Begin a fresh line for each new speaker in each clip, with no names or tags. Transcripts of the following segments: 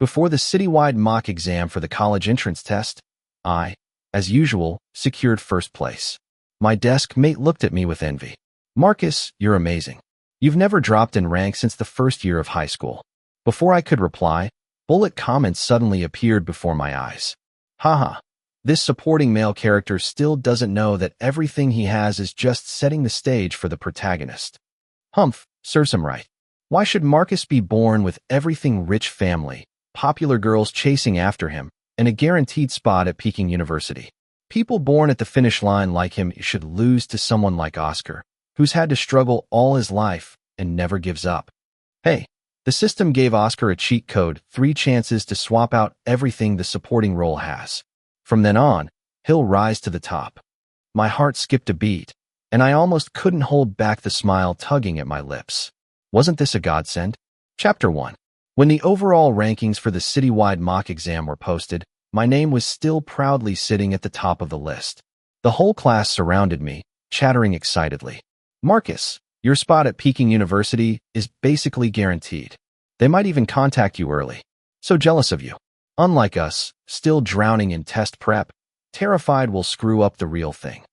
Before the citywide mock exam for the college entrance test, I, as usual, secured first place. My desk mate looked at me with envy. "Marcus, you're amazing. You've never dropped in rank since the first year of high school." Before I could reply, bullet comments suddenly appeared before my eyes. Haha. This supporting male character still doesn't know that everything he has is just setting the stage for the protagonist. Humph, serves him right. Why should Marcus be born with everything rich family, popular girls chasing after him, and a guaranteed spot at Peking University? People born at the finish line like him should lose to someone like Oscar, who's had to struggle all his life and never gives up. Hey, the system gave Oscar a cheat code, 3 chances to swap out everything the supporting role has. From then on, he'll rise to the top. My heart skipped a beat, and I almost couldn't hold back the smile tugging at my lips. Wasn't this a godsend? Chapter 1. When the overall rankings for the citywide mock exam were posted, my name was still proudly sitting at the top of the list. The whole class surrounded me, chattering excitedly. "Marcus, your spot at Peking University is basically guaranteed. They might even contact you early. So jealous of you." Unlike us, still drowning in test prep, terrified we'll screw up the real thing.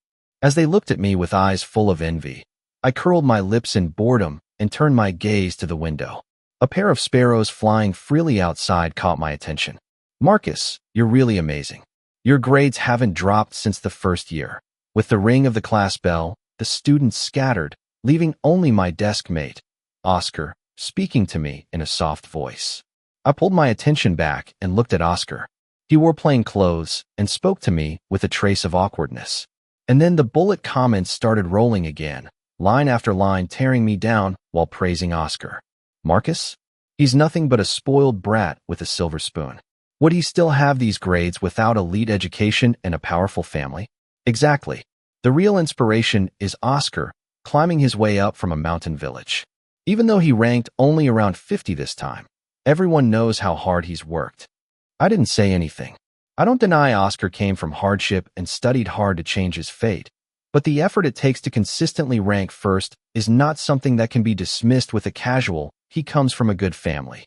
As they looked at me with eyes full of envy, I curled my lips in boredom and turned my gaze to the window. A pair of sparrows flying freely outside caught my attention. "Marcus, you're really amazing. Your grades haven't dropped since the first year." With the ring of the class bell, the students scattered, leaving only my desk mate, Oscar, speaking to me in a soft voice. I pulled my attention back and looked at Oscar. He wore plain clothes and spoke to me with a trace of awkwardness. And then the bullet comments started rolling again, line after line tearing me down while praising Oscar. Marcus? He's nothing but a spoiled brat with a silver spoon. Would he still have these grades without elite education and a powerful family? Exactly. The real inspiration is Oscar, climbing his way up from a mountain village. Even though he ranked only around 50 this time, everyone knows how hard he's worked. I didn't say anything. I don't deny Oscar came from hardship and studied hard to change his fate, but the effort it takes to consistently rank first is not something that can be dismissed with a casual, "He comes from a good family."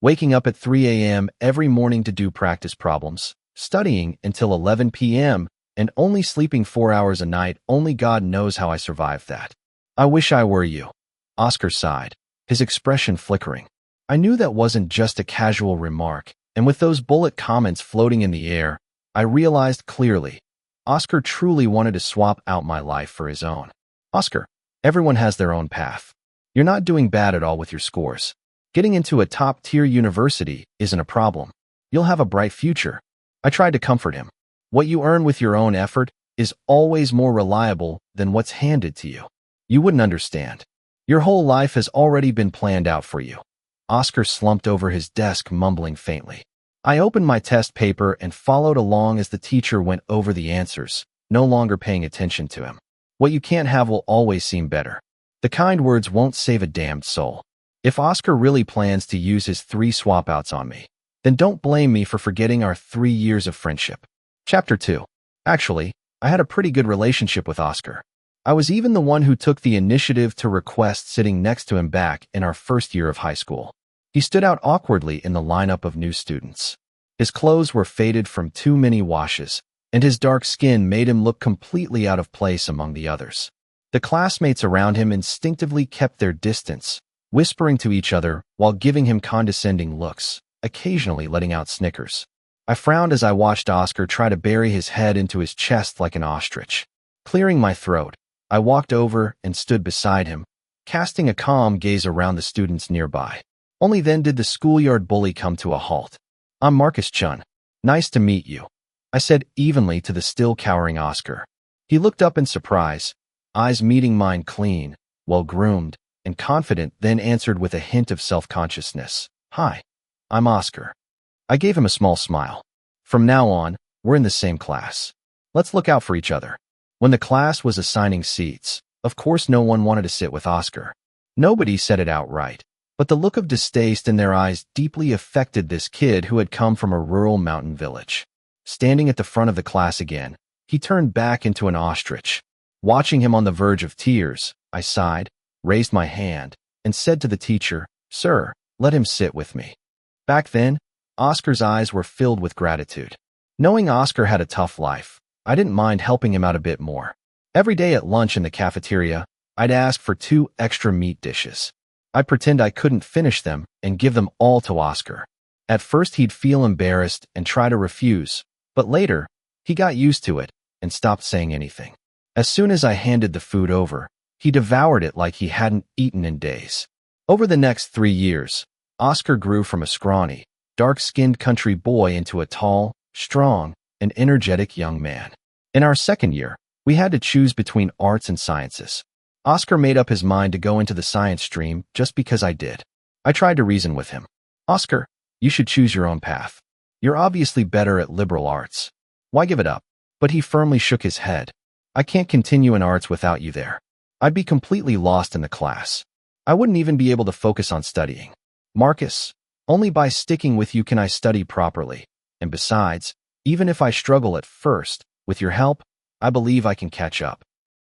Waking up at 3 a.m. every morning to do practice problems, studying until 11 p.m., and only sleeping 4 hours a night, only God knows how I survived that. "I wish I were you." Oscar sighed, his expression flickering. I knew that wasn't just a casual remark, and with those bullet comments floating in the air, I realized clearly, Oscar truly wanted to swap out my life for his own. "Oscar, everyone has their own path. You're not doing bad at all with your scores. Getting into a top-tier university isn't a problem. You'll have a bright future." I tried to comfort him. What you earn with your own effort is always more reliable than what's handed to you. You wouldn't understand. Your whole life has already been planned out for you. Oscar slumped over his desk, mumbling faintly. I opened my test paper and followed along as the teacher went over the answers, no longer paying attention to him. What you can't have will always seem better. The kind words won't save a damned soul. If Oscar really plans to use his 3 swap-outs on me, then don't blame me for forgetting our 3 years of friendship. Chapter 2. Actually, I had a pretty good relationship with Oscar. I was even the one who took the initiative to request sitting next to him back in our first year of high school. He stood out awkwardly in the lineup of new students. His clothes were faded from too many washes, and his dark skin made him look completely out of place among the others. The classmates around him instinctively kept their distance, whispering to each other while giving him condescending looks, occasionally letting out snickers. I frowned as I watched Oscar try to bury his head into his chest like an ostrich. Clearing my throat, I walked over and stood beside him, casting a calm gaze around the students nearby. Only then did the schoolyard bully come to a halt. "I'm Marcus Chun. Nice to meet you," I said evenly to the still cowering Oscar. He looked up in surprise, eyes meeting mine, clean, well-groomed, and confident, then answered with a hint of self-consciousness. "Hi, I'm Oscar." I gave him a small smile. "From now on, we're in the same class. Let's look out for each other." When the class was assigning seats, of course no one wanted to sit with Oscar. Nobody said it outright, but the look of distaste in their eyes deeply affected this kid who had come from a rural mountain village. Standing at the front of the class again, he turned back into an ostrich. Watching him on the verge of tears, I sighed, raised my hand, and said to the teacher, "Sir, let him sit with me." Back then, Oscar's eyes were filled with gratitude. Knowing Oscar had a tough life, I didn't mind helping him out a bit more. Every day at lunch in the cafeteria, I'd ask for 2 extra meat dishes. I'd pretend I couldn't finish them and give them all to Oscar. At first he'd feel embarrassed and try to refuse, but later, he got used to it and stopped saying anything. As soon as I handed the food over, he devoured it like he hadn't eaten in days. Over the next 3 years, Oscar grew from a scrawny, dark-skinned country boy into a tall, strong, and energetic young man. In our second year, we had to choose between arts and sciences. Oscar made up his mind to go into the science stream just because I did. I tried to reason with him. Oscar, you should choose your own path. You're obviously better at liberal arts. Why give it up? But he firmly shook his head. I can't continue in arts without you there. I'd be completely lost in the class. I wouldn't even be able to focus on studying. Marcus, only by sticking with you can I study properly. And besides, even if I struggle at first, with your help, I believe I can catch up.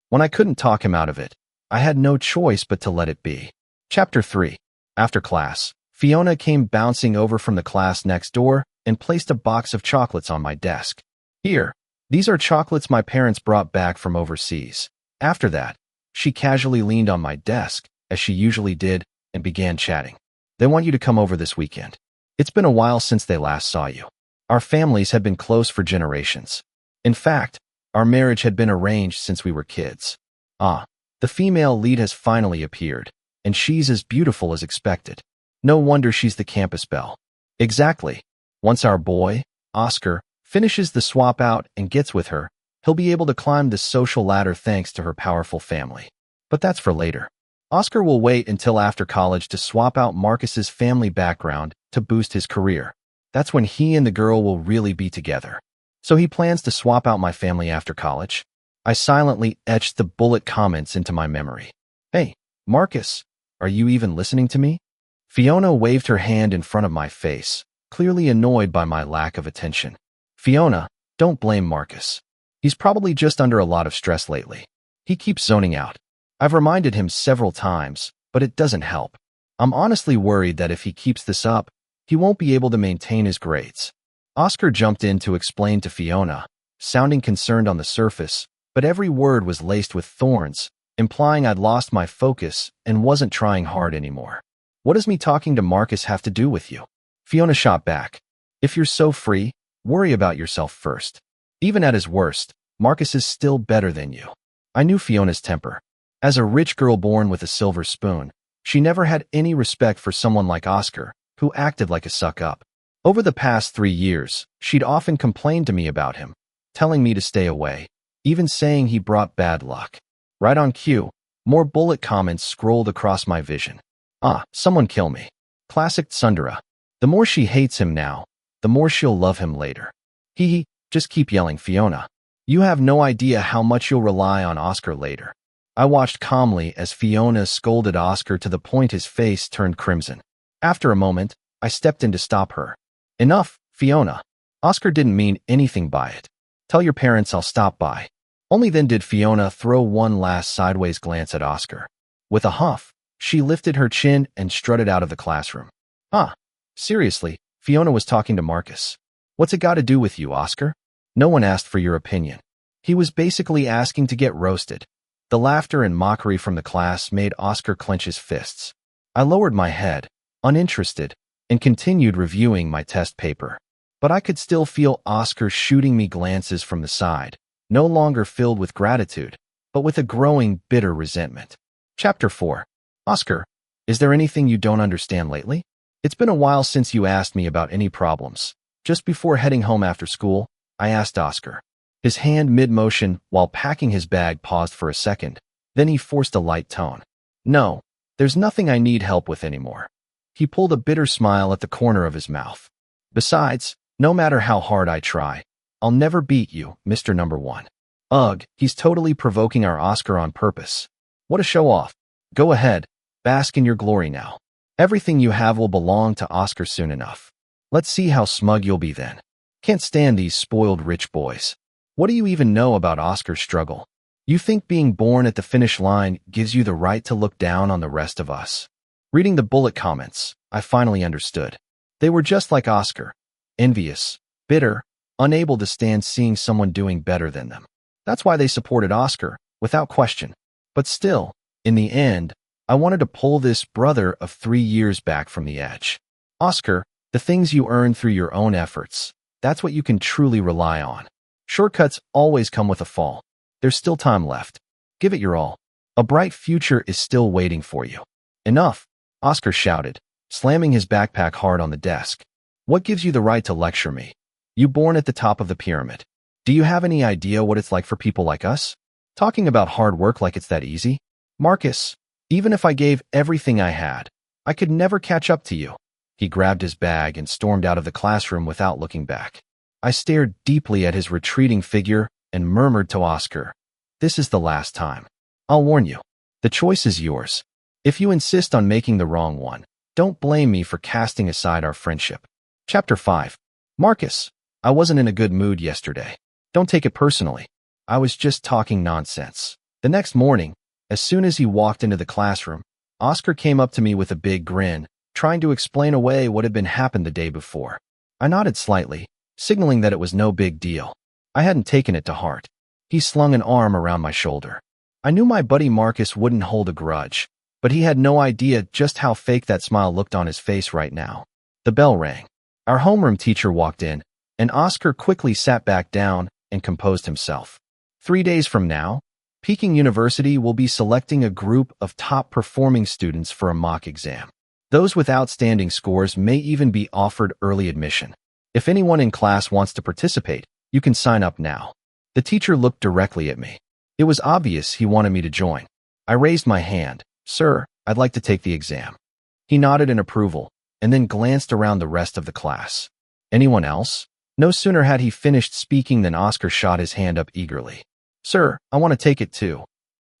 When I couldn't talk him out of it, I had no choice but to let it be. Chapter 3. After class, Fiona came bouncing over from the class next door and placed a box of chocolates on my desk. Here, these are chocolates my parents brought back from overseas. After that, she casually leaned on my desk, as she usually did, and began chatting. They want you to come over this weekend. It's been a while since they last saw you. Our families have been close for generations. In fact, our marriage had been arranged since we were kids. The female lead has finally appeared, and she's as beautiful as expected. No wonder she's the campus belle. Exactly. Once our boy, Oscar, finishes the swap out and gets with her, he'll be able to climb the social ladder thanks to her powerful family. But that's for later. Oscar will wait until after college to swap out Marcus's family background to boost his career. That's when he and the girl will really be together. So he plans to swap out my family after college. I silently etched the bullet comments into my memory. Hey, Marcus, are you even listening to me? Fiona waved her hand in front of my face, clearly annoyed by my lack of attention. Fiona, don't blame Marcus. He's probably just under a lot of stress lately. He keeps zoning out. I've reminded him several times, but it doesn't help. I'm honestly worried that if he keeps this up, he won't be able to maintain his grades. Oscar jumped in to explain to Fiona, sounding concerned on the surface, but every word was laced with thorns, implying I'd lost my focus and wasn't trying hard anymore. What does me talking to Marcus have to do with you? Fiona shot back. If you're so free, worry about yourself first. Even at his worst, Marcus is still better than you. I knew Fiona's temper. As a rich girl born with a silver spoon, she never had any respect for someone like Oscar, who acted like a suck-up. Over the past 3 years, she'd often complained to me about him, telling me to stay away, even saying he brought bad luck. Right on cue, more bullet comments scrolled across my vision. Someone kill me. Classic Tsundere. The more she hates him now, the more she'll love him later. Just keep yelling, Fiona. You have no idea how much you'll rely on Oscar later. I watched calmly as Fiona scolded Oscar to the point his face turned crimson. After a moment, I stepped in to stop her. Enough, Fiona. Oscar didn't mean anything by it. Tell your parents I'll stop by. Only then did Fiona throw one last sideways glance at Oscar. With a huff, she lifted her chin and strutted out of the classroom. Seriously, Fiona was talking to Marcus. What's it got to do with you, Oscar? No one asked for your opinion. He was basically asking to get roasted. The laughter and mockery from the class made Oscar clench his fists. I lowered my head, uninterested, and continued reviewing my test paper. But I could still feel Oscar shooting me glances from the side, no longer filled with gratitude, but with a growing bitter resentment. Chapter 4. Oscar, is there anything you don't understand lately? It's been a while since you asked me about any problems. Just before heading home after school, I asked Oscar. His hand mid-motion while packing his bag paused for a second. Then he forced a light tone. No, there's nothing I need help with anymore. He pulled a bitter smile at the corner of his mouth. Besides, no matter how hard I try, I'll never beat you, Mr. Number 1. Ugh, he's totally provoking our Oscar on purpose. What a show-off. Go ahead, bask in your glory now. Everything you have will belong to Oscar soon enough. Let's see how smug you'll be then. Can't stand these spoiled rich boys. What do you even know about Oscar's struggle? You think being born at the finish line gives you the right to look down on the rest of us? Reading the bullet comments, I finally understood. They were just like Oscar, envious, bitter, unable to stand seeing someone doing better than them. That's why they supported Oscar, without question. But still, in the end, I wanted to pull this brother of 3 years back from the edge. Oscar, the things you earn through your own efforts, that's what you can truly rely on. Shortcuts always come with a fall. There's still time left. Give it your all. A bright future is still waiting for you. Enough, Oscar shouted, slamming his backpack hard on the desk. What gives you the right to lecture me? You born at the top of the pyramid. Do you have any idea what it's like for people like us? Talking about hard work like it's that easy? Marcus, even if I gave everything I had, I could never catch up to you. He grabbed his bag and stormed out of the classroom without looking back. I stared deeply at his retreating figure and murmured to Oscar, "This is the last time. I'll warn you. The choice is yours. If you insist on making the wrong one, don't blame me for casting aside our friendship." Chapter 5. Marcus, I wasn't in a good mood yesterday. Don't take it personally. I was just talking nonsense. The next morning, as soon as he walked into the classroom, Oscar came up to me with a big grin, trying to explain away what had been happened the day before. I nodded slightly, signaling that it was no big deal. I hadn't taken it to heart. He slung an arm around my shoulder. I knew my buddy Marcus wouldn't hold a grudge, but he had no idea just how fake that smile looked on his face right now. The bell rang. Our homeroom teacher walked in, and Oscar quickly sat back down and composed himself. 3 days from now, Peking University will be selecting a group of top-performing students for a mock exam. Those with outstanding scores may even be offered early admission. If anyone in class wants to participate, you can sign up now. The teacher looked directly at me. It was obvious he wanted me to join. I raised my hand. "Sir, I'd like to take the exam." He nodded in approval, and then glanced around the rest of the class. Anyone else? No sooner had he finished speaking than Oscar shot his hand up eagerly. "Sir, I want to take it too."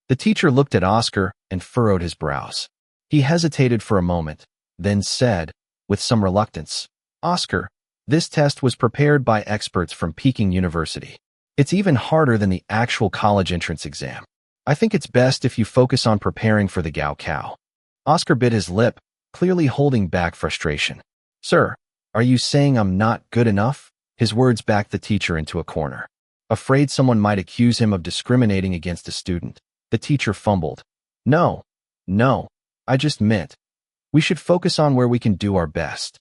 The teacher looked at Oscar and furrowed his brows. He hesitated for a moment, then said, with some reluctance, "Oscar, this test was prepared by experts from Peking University. It's even harder than the actual college entrance exam. I think it's best if you focus on preparing for the Gaokao." Oscar bit his lip, clearly holding back frustration. "Sir, are you saying I'm not good enough?" His words backed the teacher into a corner. Afraid someone might accuse him of discriminating against a student, the teacher fumbled. No, I just meant we should focus on where we can do our best."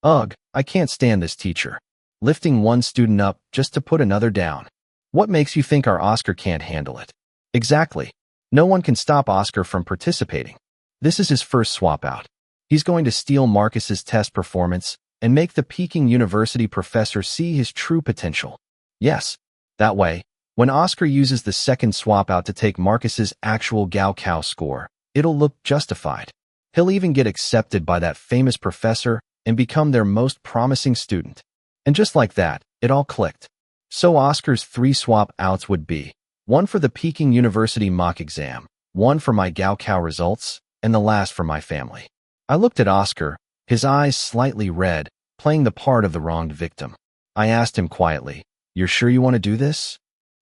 Ugh, I can't stand this teacher. Lifting one student up just to put another down. What makes you think our Oscar can't handle it? Exactly. No one can stop Oscar from participating. This is his first swap out. He's going to steal Marcus's test performance and make the Peking University professor see his true potential. Yes, that way, when Oscar uses the second swap out to take Marcus's actual Gaokao score, it'll look justified. He'll even get accepted by that famous professor and become their most promising student. And just like that, it all clicked. So Oscar's 3 swap outs would be: 1 for the Peking University mock exam, 1 for my Gaokao results, and the last for my family. I looked at Oscar, his eyes slightly red, playing the part of the wronged victim. I asked him quietly, "You're sure you want to do this?"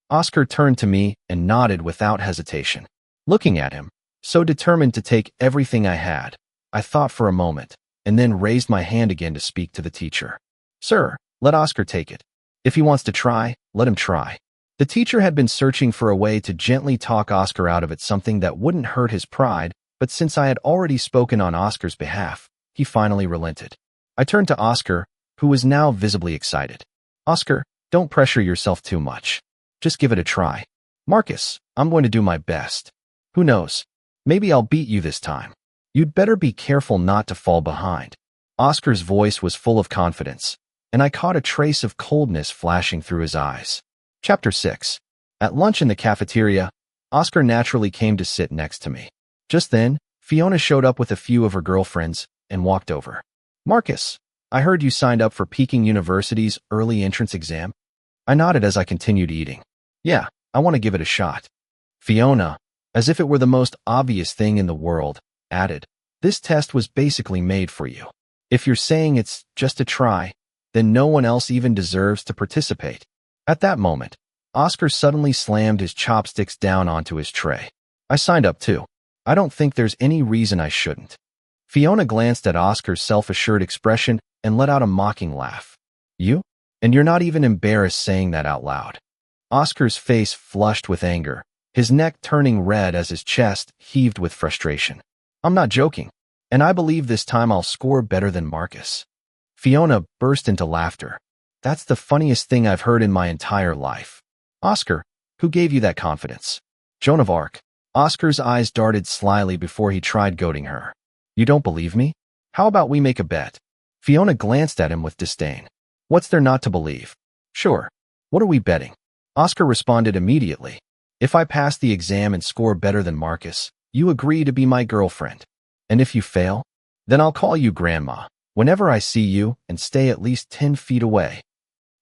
Oscar turned to me and nodded without hesitation. Looking at him, so determined to take everything I had, I thought for a moment, and then raised my hand again to speak to the teacher. "Sir, let Oscar take it. If he wants to try, let him try." The teacher had been searching for a way to gently talk Oscar out of it, something that wouldn't hurt his pride, but since I had already spoken on Oscar's behalf, he finally relented. I turned to Oscar, who was now visibly excited. "Oscar, don't pressure yourself too much. Just give it a try. Marcus, I'm going to do my best. Who knows? Maybe I'll beat you this time. You'd better be careful not to fall behind." Oscar's voice was full of confidence, and I caught a trace of coldness flashing through his eyes. Chapter 6. At lunch in the cafeteria, Oscar naturally came to sit next to me. Just then, Fiona showed up with a few of her girlfriends and walked over. "Marcus, I heard you signed up for Peking University's early entrance exam." I nodded as I continued eating. "Yeah, I want to give it a shot." Fiona, as if it were the most obvious thing in the world, added, "This test was basically made for you. If you're saying it's just a try, then no one else even deserves to participate." At that moment, Oscar suddenly slammed his chopsticks down onto his tray. "I signed up too. I don't think there's any reason I shouldn't." Fiona glanced at Oscar's self-assured expression and let out a mocking laugh. You? And you're not even embarrassed saying that out loud. Oscar's face flushed with anger, his neck turning red as his chest heaved with frustration. I'm not joking, and I believe this time I'll score better than Marcus. Fiona burst into laughter. That's the funniest thing I've heard in my entire life. Oscar, who gave you that confidence? Joan of Arc. Oscar's eyes darted slyly before he tried goading her. You don't believe me? How about we make a bet? Fiona glanced at him with disdain. What's there not to believe? Sure. What are we betting? Oscar responded immediately. If I pass the exam and score better than Marcus, you agree to be my girlfriend. And if you fail, then I'll call you Grandma whenever I see you and stay at least 10 feet away.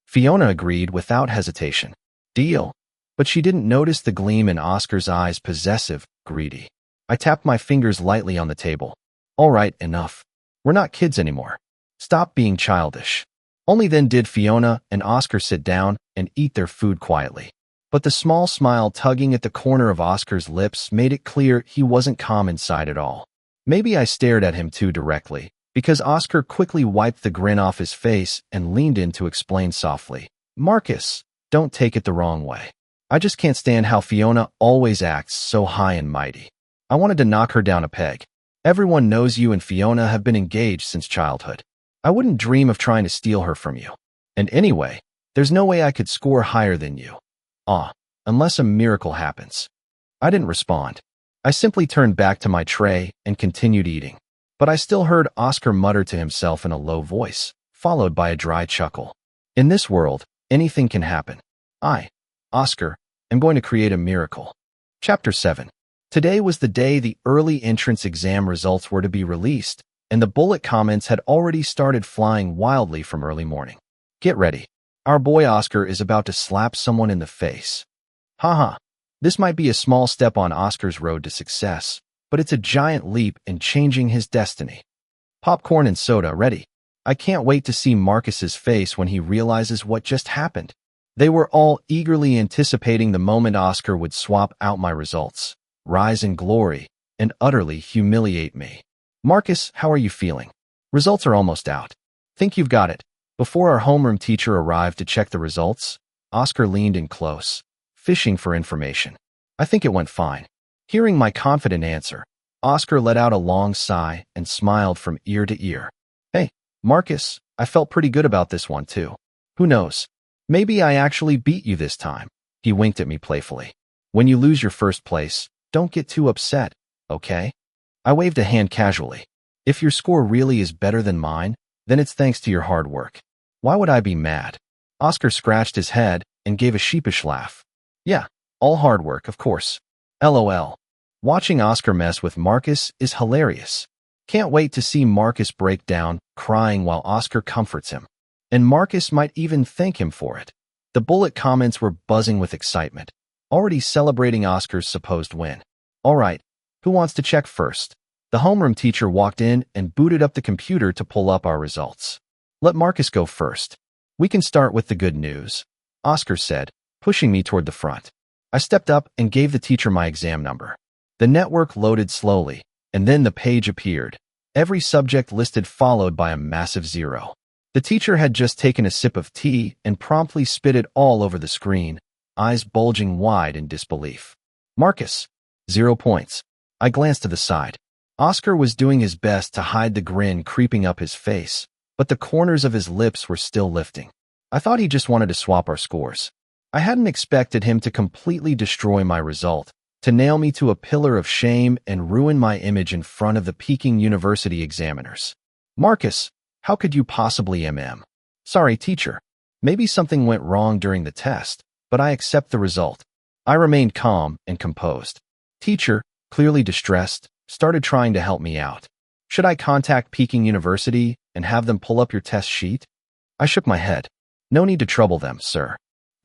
Fiona agreed without hesitation. Deal. But she didn't notice the gleam in Oscar's eyes, possessive, greedy. I tapped my fingers lightly on the table. All right, enough. We're not kids anymore. Stop being childish. Only then did Fiona and Oscar sit down and eat their food quietly. But the small smile tugging at the corner of Oscar's lips made it clear he wasn't calm inside at all. Maybe I stared at him too directly, because Oscar quickly wiped the grin off his face and leaned in to explain softly. Marcus, don't take it the wrong way. I just can't stand how Fiona always acts so high and mighty. I wanted to knock her down a peg. Everyone knows you and Fiona have been engaged since childhood. I wouldn't dream of trying to steal her from you. And anyway, there's no way I could score higher than you. Unless a miracle happens. I didn't respond. I simply turned back to my tray and continued eating. But I still heard Oscar mutter to himself in a low voice, followed by a dry chuckle. In this world, anything can happen. Oscar, am going to create a miracle. Chapter 7. Today was the day the early entrance exam results were to be released, and the bullet comments had already started flying wildly from early morning. Get ready. Our boy Oscar is about to slap someone in the face. Haha. This might be a small step on Oscar's road to success, but it's a giant leap in changing his destiny. Popcorn and soda ready. I can't wait to see Marcus's face when he realizes what just happened. They were all eagerly anticipating the moment Oscar would swap out my results, rise in glory, and utterly humiliate me. Marcus, how are you feeling? Results are almost out. Think you've got it. Before our homeroom teacher arrived to check the results, Oscar leaned in close, fishing for information. I think it went fine. Hearing my confident answer, Oscar let out a long sigh and smiled from ear to ear. Hey, Marcus, I felt pretty good about this one too. Who knows? Maybe I actually beat you this time. He winked at me playfully. When you lose your first place, don't get too upset, okay? I waved a hand casually. If your score really is better than mine, then it's thanks to your hard work. Why would I be mad? Oscar scratched his head and gave a sheepish laugh. Yeah, all hard work, of course. LOL. Watching Oscar mess with Marcus is hilarious. Can't wait to see Marcus break down, crying while Oscar comforts him. And Marcus might even thank him for it. The bullet comments were buzzing with excitement, already celebrating Oscar's supposed win. All right, who wants to check first? The homeroom teacher walked in and booted up the computer to pull up our results. Let Marcus go first. We can start with the good news, Oscar said, pushing me toward the front. I stepped up and gave the teacher my exam number. The network loaded slowly, and then the page appeared. Every subject listed followed by a massive 0. The teacher had just taken a sip of tea and promptly spit it all over the screen, eyes bulging wide in disbelief. Marcus, 0 points. I glanced to the side. Oscar was doing his best to hide the grin creeping up his face, but the corners of his lips were still lifting. I thought he just wanted to swap our scores. I hadn't expected him to completely destroy my result, to nail me to a pillar of shame and ruin my image in front of the Peking University examiners. Marcus, how could you possibly Sorry, teacher. Maybe something went wrong during the test, but I accept the result. I remained calm and composed. Teacher, clearly distressed, started trying to help me out. Should I contact Peking University and have them pull up your test sheet? I shook my head. No need to trouble them, sir.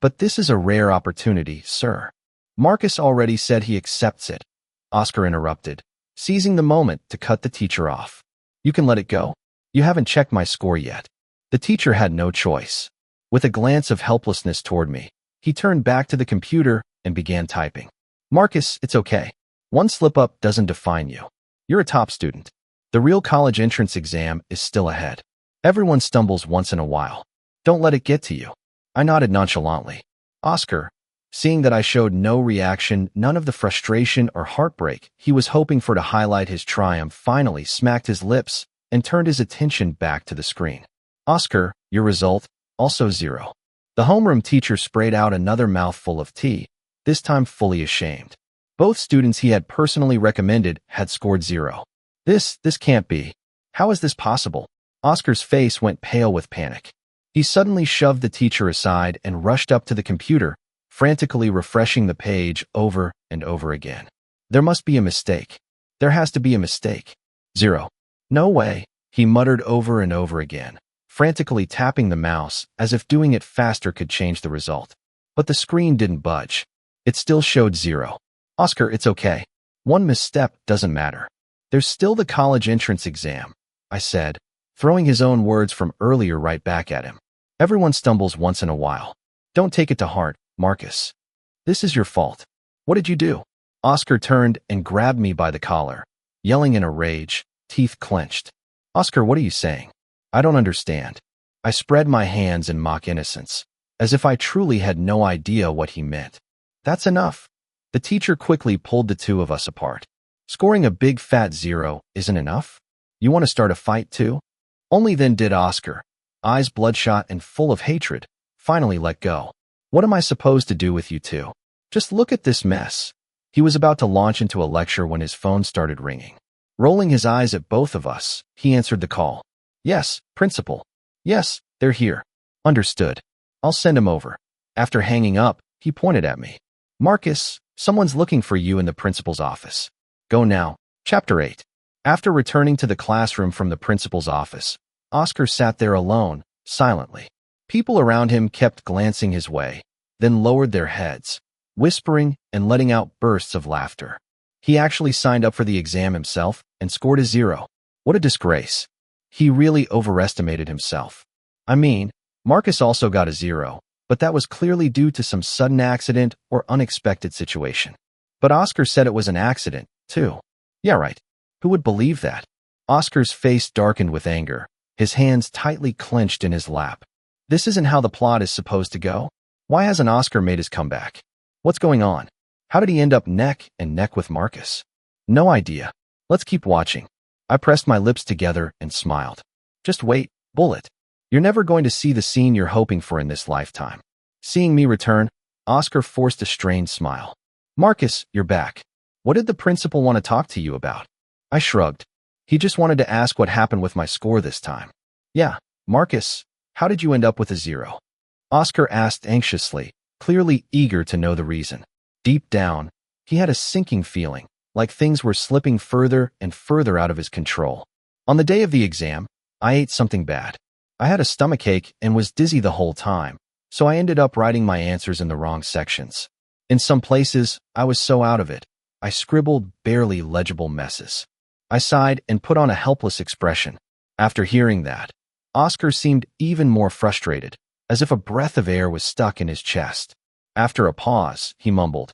But this is a rare opportunity, sir. Marcus already said he accepts it. Oscar interrupted, seizing the moment to cut the teacher off. You can let it go. You haven't checked my score yet. The teacher had no choice. With a glance of helplessness toward me, he turned back to the computer and began typing. Marcus, it's okay. One slip-up doesn't define you. You're a top student. The real college entrance exam is still ahead. Everyone stumbles once in a while. Don't let it get to you. I nodded nonchalantly. Oscar, seeing that I showed no reaction, none of the frustration or heartbreak he was hoping for to highlight his triumph, finally smacked his lips and turned his attention back to the screen. Oscar, your result, also 0. The homeroom teacher sprayed out another mouthful of tea, this time fully ashamed. Both students he had personally recommended had scored 0. This can't be. How is this possible? Oscar's face went pale with panic. He suddenly shoved the teacher aside and rushed up to the computer, frantically refreshing the page over and over again. There must be a mistake. There has to be a mistake. 0. No way, he muttered over and over again, frantically tapping the mouse as if doing it faster could change the result. But the screen didn't budge. It still showed 0. Oscar, it's okay. One misstep doesn't matter. There's still the college entrance exam, I said, throwing his own words from earlier right back at him. Everyone stumbles once in a while. Don't take it to heart, Marcus. This is your fault. What did you do? Oscar turned and grabbed me by the collar, yelling in a rage, teeth clenched. Oscar, what are you saying? I don't understand. I spread my hands in mock innocence, as if I truly had no idea what he meant. That's enough. The teacher quickly pulled the two of us apart. Scoring a big fat 0 isn't enough? You want to start a fight too? Only then did Oscar, eyes bloodshot and full of hatred, finally let go. What am I supposed to do with you two? Just look at this mess. He was about to launch into a lecture when his phone started ringing. Rolling his eyes at both of us, he answered the call. Yes, principal. Yes, they're here. Understood. I'll send him over. After hanging up, he pointed at me. Marcus, someone's looking for you in the principal's office. Go now. Chapter 8. After returning to the classroom from the principal's office, Oscar sat there alone, silently. People around him kept glancing his way, then lowered their heads, whispering and letting out bursts of laughter. He actually signed up for the exam himself and scored a 0. What a disgrace. He really overestimated himself. I mean, Marcus also got a 0, but that was clearly due to some sudden accident or unexpected situation. But Oscar said it was an accident, too. Yeah, right. Who would believe that? Oscar's face darkened with anger, his hands tightly clenched in his lap. This isn't how the plot is supposed to go. Why hasn't Oscar made his comeback? What's going on? How did he end up neck and neck with Marcus? No idea. Let's keep watching. I pressed my lips together and smiled. Just wait, Bullet. You're never going to see the scene you're hoping for in this lifetime. Seeing me return, Oscar forced a strained smile. Marcus, you're back. What did the principal want to talk to you about? I shrugged. He just wanted to ask what happened with my score this time. Yeah, Marcus, how did you end up with a 0? Oscar asked anxiously, clearly eager to know the reason. Deep down, he had a sinking feeling, like things were slipping further and further out of his control. On the day of the exam, I ate something bad. I had a stomachache and was dizzy the whole time, so I ended up writing my answers in the wrong sections. In some places, I was so out of it, I scribbled barely legible messes. I sighed and put on a helpless expression. After hearing that, Oscar seemed even more frustrated, as if a breath of air was stuck in his chest. After a pause, he mumbled,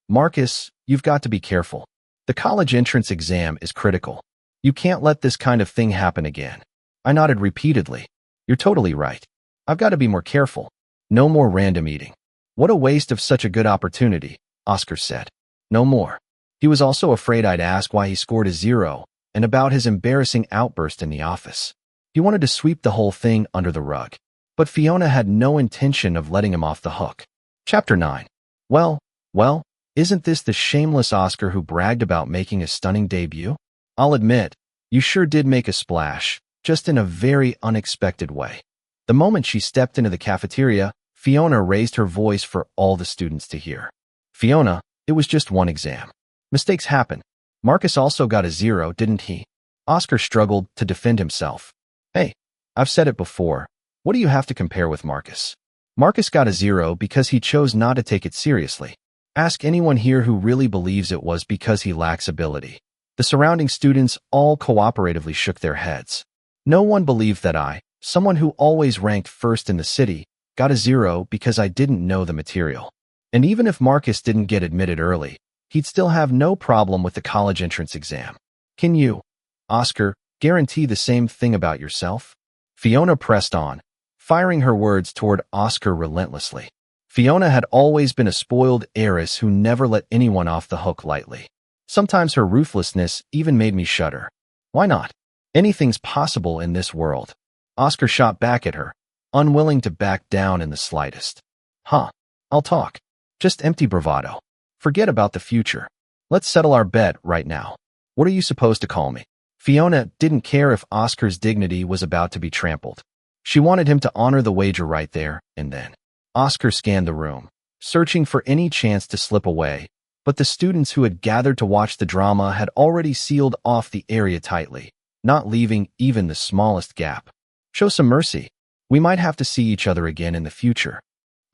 Marcus, you've got to be careful. The college entrance exam is critical. You can't let this kind of thing happen again. I nodded repeatedly. You're totally right. I've got to be more careful. No more random eating. What a waste of such a good opportunity, Oscar said. No more. He was also afraid I'd ask why he scored a 0 and about his embarrassing outburst in the office. He wanted to sweep the whole thing under the rug. But Fiona had no intention of letting him off the hook. Chapter 9. Well, isn't this the shameless Oscar who bragged about making a stunning debut? I'll admit, you sure did make a splash, just in a very unexpected way. The moment she stepped into the cafeteria, Fiona raised her voice for all the students to hear. Fiona, it was just one exam. Mistakes happen. Marcus also got a 0, didn't he? Oscar struggled to defend himself. Hey, I've said it before. What do you have to compare with Marcus? Marcus got a 0 because he chose not to take it seriously. Ask anyone here who really believes it was because he lacks ability. The surrounding students all cooperatively shook their heads. No one believed that I, someone who always ranked first in the city, got a 0 because I didn't know the material. And even if Marcus didn't get admitted early, he'd still have no problem with the college entrance exam. Can you, Oscar, guarantee the same thing about yourself? Fiona pressed on, firing her words toward Oscar relentlessly. Fiona had always been a spoiled heiress who never let anyone off the hook lightly. Sometimes her ruthlessness even made me shudder. Why not? Anything's possible in this world. Oscar shot back at her, unwilling to back down in the slightest. I'll talk. Just empty bravado. Forget about the future. Let's settle our bet right now. What are you supposed to call me? Fiona didn't care if Oscar's dignity was about to be trampled. She wanted him to honor the wager right there and then. Oscar scanned the room, searching for any chance to slip away, but the students who had gathered to watch the drama had already sealed off the area tightly, not leaving even the smallest gap. Show some mercy. We might have to see each other again in the future.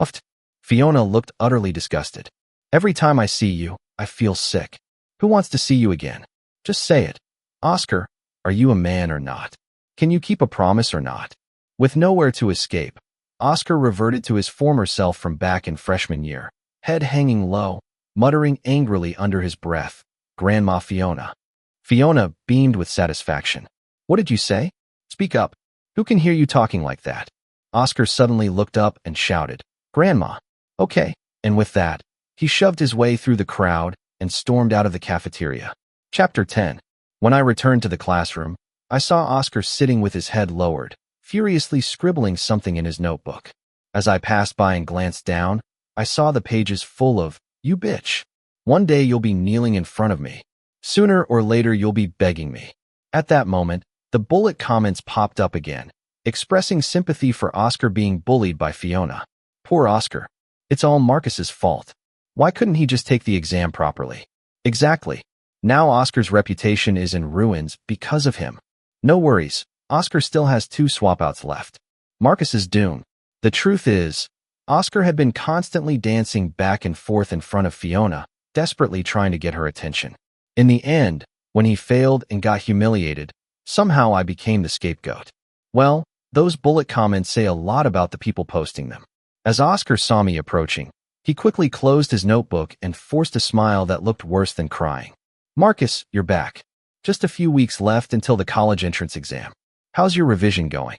Uft. Fiona looked utterly disgusted. Every time I see you, I feel sick. Who wants to see you again? Just say it. Oscar, are you a man or not? Can you keep a promise or not? With nowhere to escape, Oscar reverted to his former self from back in freshman year, head hanging low, muttering angrily under his breath, "Grandma Fiona." Fiona beamed with satisfaction. What did you say? Speak up. Who can hear you talking like that? Oscar suddenly looked up and shouted, "Grandma." Okay. And with that, he shoved his way through the crowd and stormed out of the cafeteria. Chapter 10. When I returned to the classroom, I saw Oscar sitting with his head lowered, furiously scribbling something in his notebook. As I passed by and glanced down, I saw the pages full of, "You bitch. One day you'll be kneeling in front of me. Sooner or later you'll be begging me." At that moment, the bullet comments popped up again, expressing sympathy for Oscar being bullied by Fiona. Poor Oscar. It's all Marcus's fault. Why couldn't he just take the exam properly? Exactly. Now Oscar's reputation is in ruins because of him. No worries. Oscar still has 2 swap-outs left. Marcus is doomed. The truth is, Oscar had been constantly dancing back and forth in front of Fiona, desperately trying to get her attention. In the end, when he failed and got humiliated, somehow I became the scapegoat. Well, those bullet comments say a lot about the people posting them. As Oscar saw me approaching, he quickly closed his notebook and forced a smile that looked worse than crying. "Marcus, you're back. Just a few weeks left until the college entrance exam. How's your revision going?"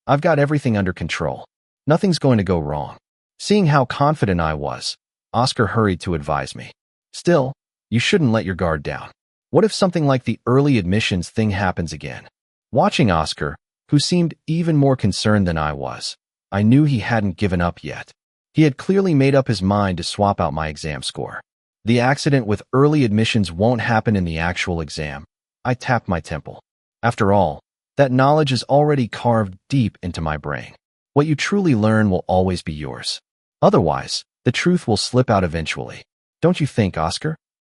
I've got everything under control. Nothing's going to go wrong." Seeing how confident I was, Oscar hurried to advise me. "Still, you shouldn't let your guard down. What if something like the early admissions thing happens again?" Watching Oscar, who seemed even more concerned than I was, I knew he hadn't given up yet. He had clearly made up his mind to swap out my exam score. The accident with early admissions won't happen in the actual exam. I tapped my temple. After all, that knowledge is already carved deep into my brain. What you truly learn will always be yours. Otherwise, the truth will slip out eventually. Don't you think, Oscar?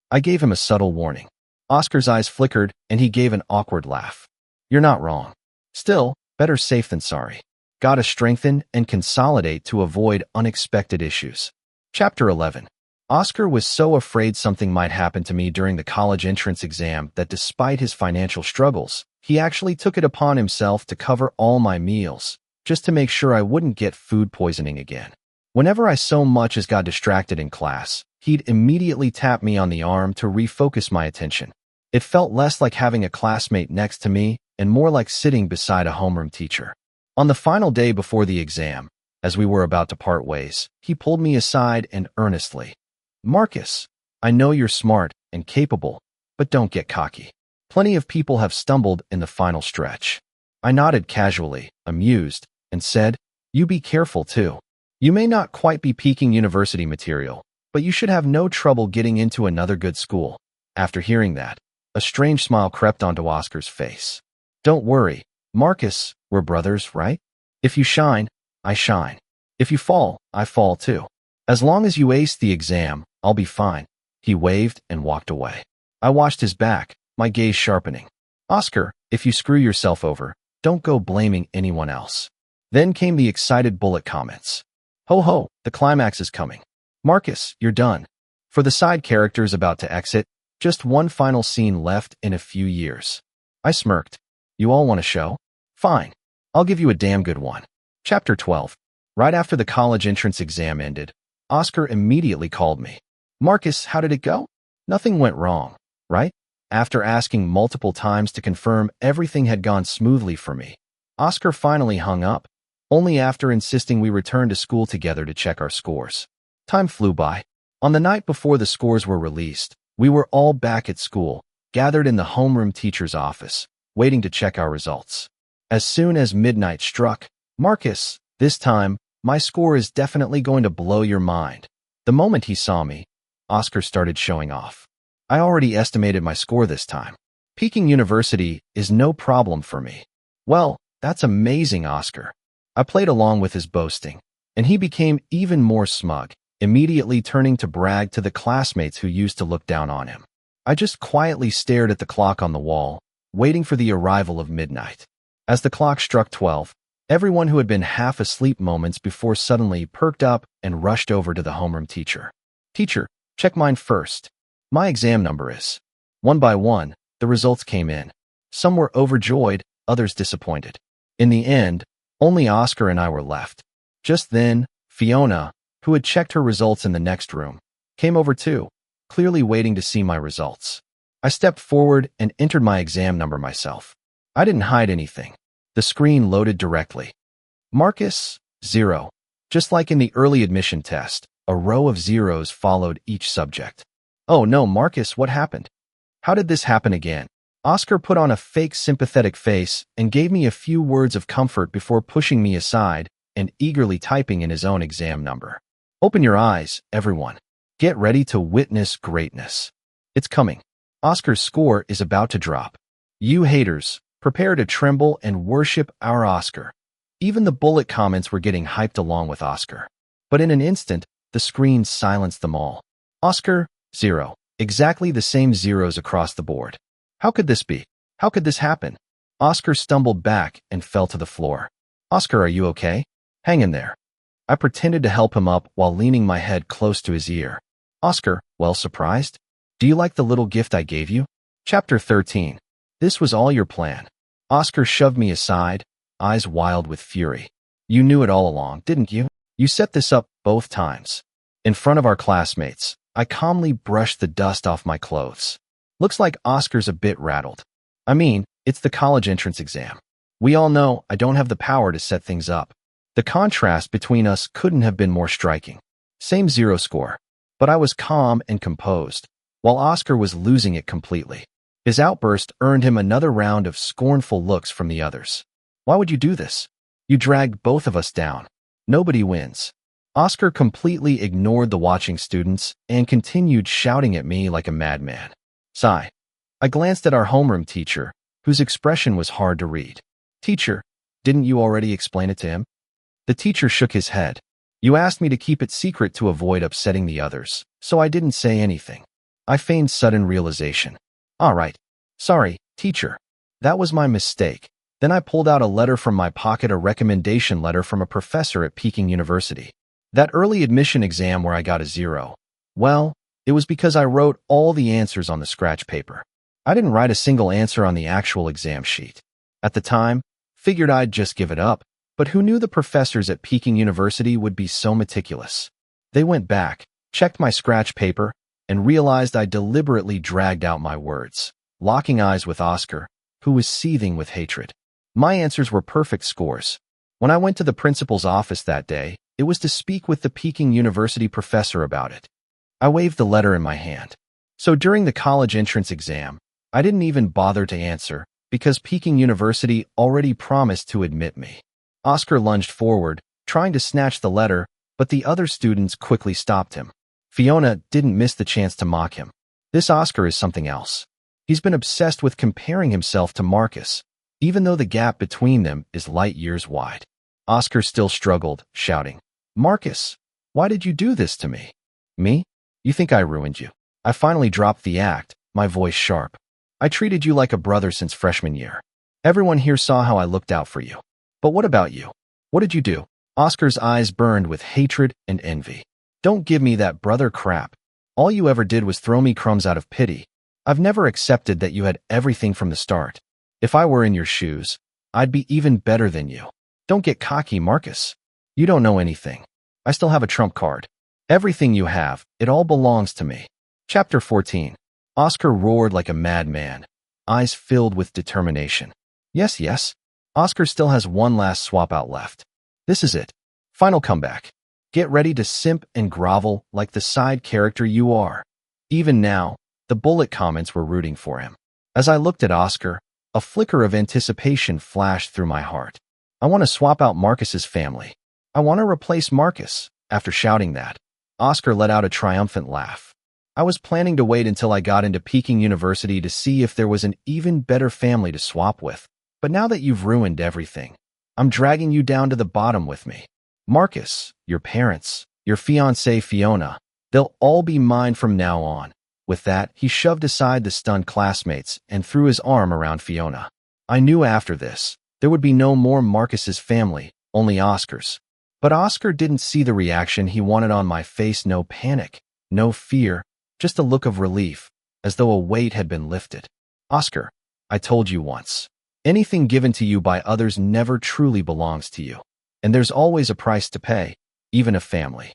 I gave him a subtle warning. Oscar's eyes flickered, and he gave an awkward laugh. You're not wrong. Still, better safe than sorry. Gotta strengthen and consolidate to avoid unexpected issues. Chapter 11. Oscar was so afraid something might happen to me during the college entrance exam that despite his financial struggles, he actually took it upon himself to cover all my meals, just to make sure I wouldn't get food poisoning again. Whenever I so much as got distracted in class, he'd immediately tap me on the arm to refocus my attention. It felt less like having a classmate next to me and more like sitting beside a homeroom teacher. On the final day before the exam, as we were about to part ways, he pulled me aside and earnestly, "Marcus, I know you're smart and capable, but don't get cocky. Plenty of people have stumbled in the final stretch." I nodded casually, amused, and said, "You be careful too. You may not quite be peaking university material, but you should have no trouble getting into another good school." After hearing that, a strange smile crept onto Oscar's face. "Don't worry, Marcus, we're brothers, right? If you shine, I shine. If you fall, I fall too. As long as you ace the exam, I'll be fine." He waved and walked away. I watched his back, my gaze sharpening. "Oscar, if you screw yourself over, don't go blaming anyone else." Then came the excited bullet comments. "Ho ho, the climax is coming. Marcus, you're done. For the side characters about to exit, just one final scene left in a few years." I smirked. "You all want a show? Fine. I'll give you a damn good one." Chapter 12. Right after the college entrance exam ended, Oscar immediately called me. "Marcus, how did it go?" "Nothing went wrong, right?" After asking multiple times to confirm everything had gone smoothly for me, Oscar finally hung up. only after insisting we return to school together to check our scores. Time flew by. On the night before the scores were released, we were all back at school, gathered in the homeroom teacher's office, waiting to check our results. As soon as midnight struck, "Marcus, this time, my score is definitely going to blow your mind." The moment he saw me, Oscar started showing off. "I already estimated my score this time. Peking University is no problem for me." "Well, that's amazing, Oscar." I played along with his boasting, and he became even more smug, immediately turning to brag to the classmates who used to look down on him. I just quietly stared at the clock on the wall, waiting for the arrival of midnight. As the clock struck 12, everyone who had been half asleep moments before suddenly perked up and rushed over to the homeroom teacher. "Teacher, check mine first. My exam number is." One by one, the results came in. Some were overjoyed, others disappointed. In the end, only Oscar and I were left. Just then, Fiona, who had checked her results in the next room, came over too, clearly waiting to see my results. I stepped forward and entered my exam number myself. I didn't hide anything. The screen loaded directly. "Marcus, 0. Just like in the early admission test, a row of zeros followed each subject. "Oh no, Marcus, what happened? How did this happen again?" Oscar put on a fake sympathetic face and gave me a few words of comfort before pushing me aside and eagerly typing in his own exam number. "Open your eyes, everyone. Get ready to witness greatness. It's coming. Oscar's score is about to drop. You haters, prepare to tremble and worship our Oscar." Even the bullet comments were getting hyped along with Oscar. But in an instant, the screen silenced them all. "Oscar, 0. Exactly the same zeros across the board. How could this be? How could this happen?" Oscar stumbled back and fell to the floor. "Oscar, are you okay? Hang in there." I pretended to help him up while leaning my head close to his ear. "Oscar, well, surprised? Do you like the little gift I gave you?" Chapter 13. This was all your plan. Oscar shoved me aside, eyes wild with fury. "You knew it all along, didn't you? You set this up both times." In front of our classmates, I calmly brushed the dust off my clothes. "Looks like Oscar's a bit rattled. I mean, it's the college entrance exam. We all know I don't have the power to set things up." The contrast between us couldn't have been more striking. Same 0 score, but I was calm and composed, while Oscar was losing it completely. His outburst earned him another round of scornful looks from the others. "Why would you do this? You dragged both of us down. Nobody wins." Oscar completely ignored the watching students and continued shouting at me like a madman. Sigh. I glanced at our homeroom teacher, whose expression was hard to read. "Teacher, didn't you already explain it to him?" The teacher shook his head. "You asked me to keep it secret to avoid upsetting the others, so I didn't say anything." I feigned sudden realization. "All right. Sorry, teacher. That was my mistake." Then I pulled out a letter from my pocket, a recommendation letter from a professor at Peking University. That early admission exam where I got a 0. Well, it was because I wrote all the answers on the scratch paper. I didn't write a single answer on the actual exam sheet. At the time, figured I'd just give it up, but who knew the professors at Peking University would be so meticulous? They went back, checked my scratch paper, and realized I deliberately dragged out my words, locking eyes with Oscar, who was seething with hatred. My answers were perfect scores. When I went to the principal's office that day, it was to speak with the Peking University professor about it. I waved the letter in my hand. So during the college entrance exam, I didn't even bother to answer, because Peking University already promised to admit me. Oscar lunged forward, trying to snatch the letter, but the other students quickly stopped him. Fiona didn't miss the chance to mock him. This Oscar is something else. He's been obsessed with comparing himself to Marcus, even though the gap between them is light years wide. Oscar still struggled, shouting, "Marcus, why did you do this to me?" "Me? You think I ruined you?" I finally dropped the act, my voice sharp. "I treated you like a brother since freshman year. Everyone here saw how I looked out for you. But what about you? What did you do?" Oscar's eyes burned with hatred and envy. "Don't give me that brother crap. All you ever did was throw me crumbs out of pity. I've never accepted that you had everything from the start. If I were in your shoes, I'd be even better than you. Don't get cocky, Marcus. You don't know anything. I still have a trump card. Everything you have, it all belongs to me." Chapter 14. Oscar roared like a madman, eyes filled with determination. Yes. Oscar still has one last swap out left. This is it. Final comeback. Get ready to simp and grovel like the side character you are. Even now, the bullet comments were rooting for him. As I looked at Oscar, a flicker of anticipation flashed through my heart. I want to swap out Marcus's family. I want to replace Marcus. After shouting that, Oscar let out a triumphant laugh. I was planning to wait until I got into Peking University to see if there was an even better family to swap with. But now that you've ruined everything, I'm dragging you down to the bottom with me. Marcus, your parents, your fiancée Fiona, they'll all be mine from now on. With that, he shoved aside the stunned classmates and threw his arm around Fiona. I knew after this, there would be no more Marcus's family, only Oscar's. But Oscar didn't see the reaction he wanted on my face. No panic, no fear, just a look of relief, as though a weight had been lifted. Oscar, I told you once, anything given to you by others never truly belongs to you. And there's always a price to pay, even a family.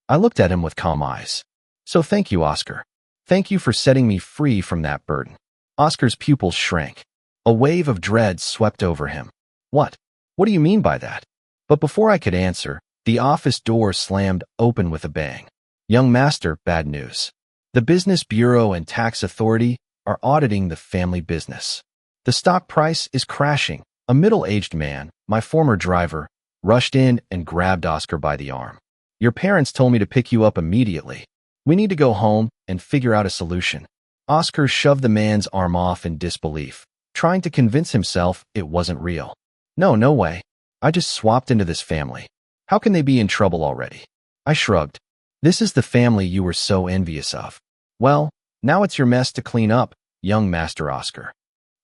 I looked at him with calm eyes. So thank you, Oscar. Thank you for setting me free from that burden. Oscar's pupils shrank. A wave of dread swept over him. What? What do you mean by that? But before I could answer, the office door slammed open with a bang. Young master, bad news. The Business Bureau and Tax Authority are auditing the family business. The stock price is crashing. A middle-aged man, my former driver, rushed in and grabbed Oscar by the arm. Your parents told me to pick you up immediately. We need to go home and figure out a solution. Oscar shoved the man's arm off in disbelief, trying to convince himself it wasn't real. No way. I just swapped into this family. How can they be in trouble already? I shrugged. This is the family you were so envious of. Well, now it's your mess to clean up, young Master Oscar.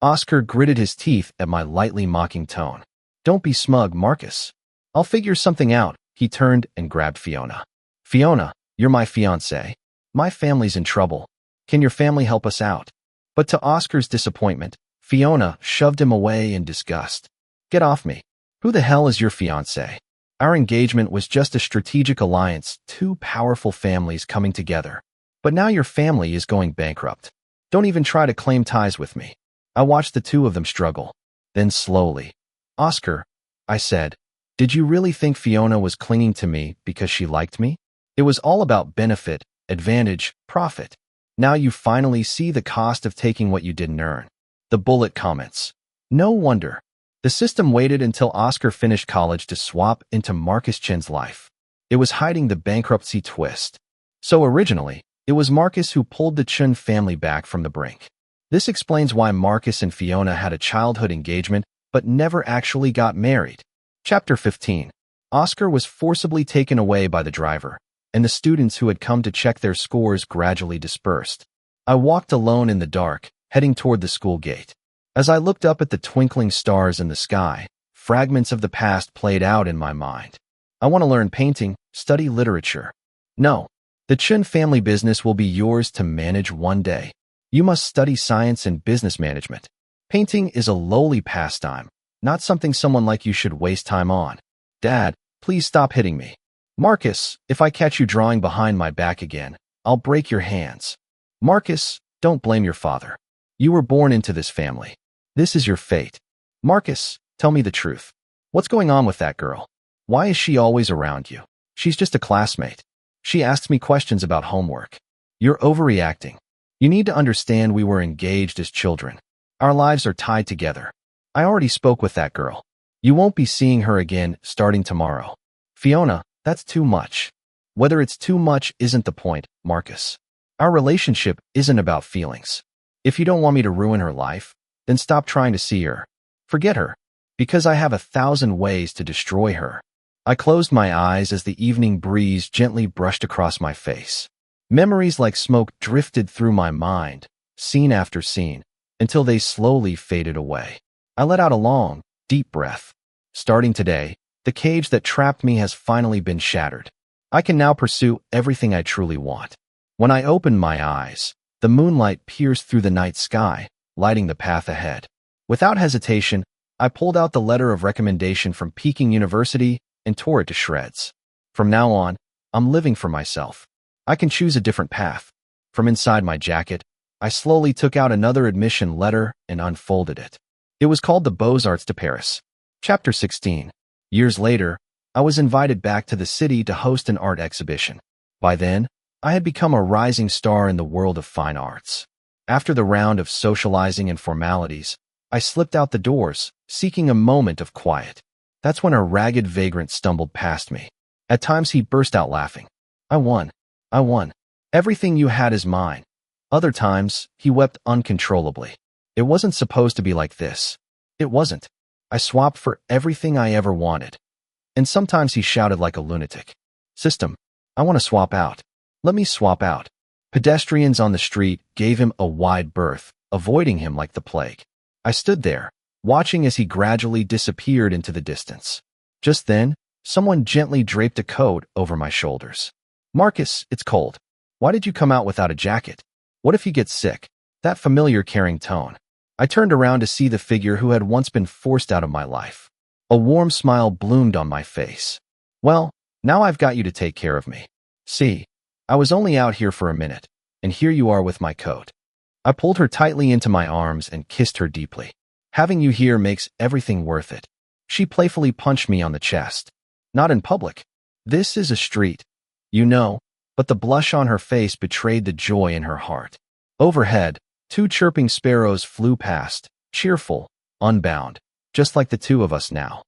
Oscar gritted his teeth at my lightly mocking tone. Don't be smug, Marcus. I'll figure something out. He turned and grabbed Fiona. Fiona, you're my fiancée. My family's in trouble. Can your family help us out? But to Oscar's disappointment, Fiona shoved him away in disgust. Get off me. Who the hell is your fiancé? Our engagement was just a strategic alliance, two powerful families coming together. But now your family is going bankrupt. Don't even try to claim ties with me. I watched the two of them struggle. Then slowly, Oscar, I said, did you really think Fiona was clinging to me because she liked me? It was all about benefit, advantage, profit. Now you finally see the cost of taking what you didn't earn. The bullet comments. No wonder. The system waited until Oscar finished college to swap into Marcus Chen's life. It was hiding the bankruptcy twist. So originally, it was Marcus who pulled the Chen family back from the brink. This explains why Marcus and Fiona had a childhood engagement but never actually got married. Chapter 15. Oscar was forcibly taken away by the driver, and the students who had come to check their scores gradually dispersed. I walked alone in the dark, heading toward the school gate. As I looked up at the twinkling stars in the sky, fragments of the past played out in my mind. I want to learn painting, study literature. No, the Chen family business will be yours to manage one day. You must study science and business management. Painting is a lowly pastime, not something someone like you should waste time on. Dad, please stop hitting me. Marcus, if I catch you drawing behind my back again, I'll break your hands. Marcus, don't blame your father. You were born into this family. This is your fate. Marcus, tell me the truth. What's going on with that girl? Why is she always around you? She's just a classmate. She asks me questions about homework. You're overreacting. You need to understand we were engaged as children. Our lives are tied together. I already spoke with that girl. You won't be seeing her again starting tomorrow. Fiona, that's too much. Whether it's too much isn't the point, Marcus. Our relationship isn't about feelings. If you don't want me to ruin her life, then stop trying to see her. Forget her, because I have 1,000 ways to destroy her. I closed my eyes as the evening breeze gently brushed across my face. Memories like smoke drifted through my mind, scene after scene, until they slowly faded away. I let out a long, deep breath. Starting today, the cage that trapped me has finally been shattered. I can now pursue everything I truly want. When I opened my eyes, the moonlight pierced through the night sky, lighting the path ahead. Without hesitation, I pulled out the letter of recommendation from Peking University and tore it to shreds. From now on, I'm living for myself. I can choose a different path. From inside my jacket, I slowly took out another admission letter and unfolded it. It was called the Beaux-Arts de Paris. Chapter 16. Years later, I was invited back to the city to host an art exhibition. By then, I had become a rising star in the world of fine arts. After the round of socializing and formalities, I slipped out the doors, seeking a moment of quiet. That's when a ragged vagrant stumbled past me. At times he burst out laughing. I won. I won. Everything you had is mine. Other times, he wept uncontrollably. It wasn't supposed to be like this. It wasn't. I swapped for everything I ever wanted. And sometimes he shouted like a lunatic. System, I want to swap out. Let me swap out. Pedestrians on the street gave him a wide berth, avoiding him like the plague. I stood there, watching as he gradually disappeared into the distance. Just then, someone gently draped a coat over my shoulders. Marcus, it's cold. Why did you come out without a jacket? What if you get sick? That familiar caring tone. I turned around to see the figure who had once been forced out of my life. A warm smile bloomed on my face. Well, now I've got you to take care of me. See, I was only out here for a minute, and here you are with my coat. I pulled her tightly into my arms and kissed her deeply. Having you here makes everything worth it. She playfully punched me on the chest. Not in public. This is a street. You know, but the blush on her face betrayed the joy in her heart. Overhead, 2 chirping sparrows flew past, cheerful, unbound, just like the two of us now.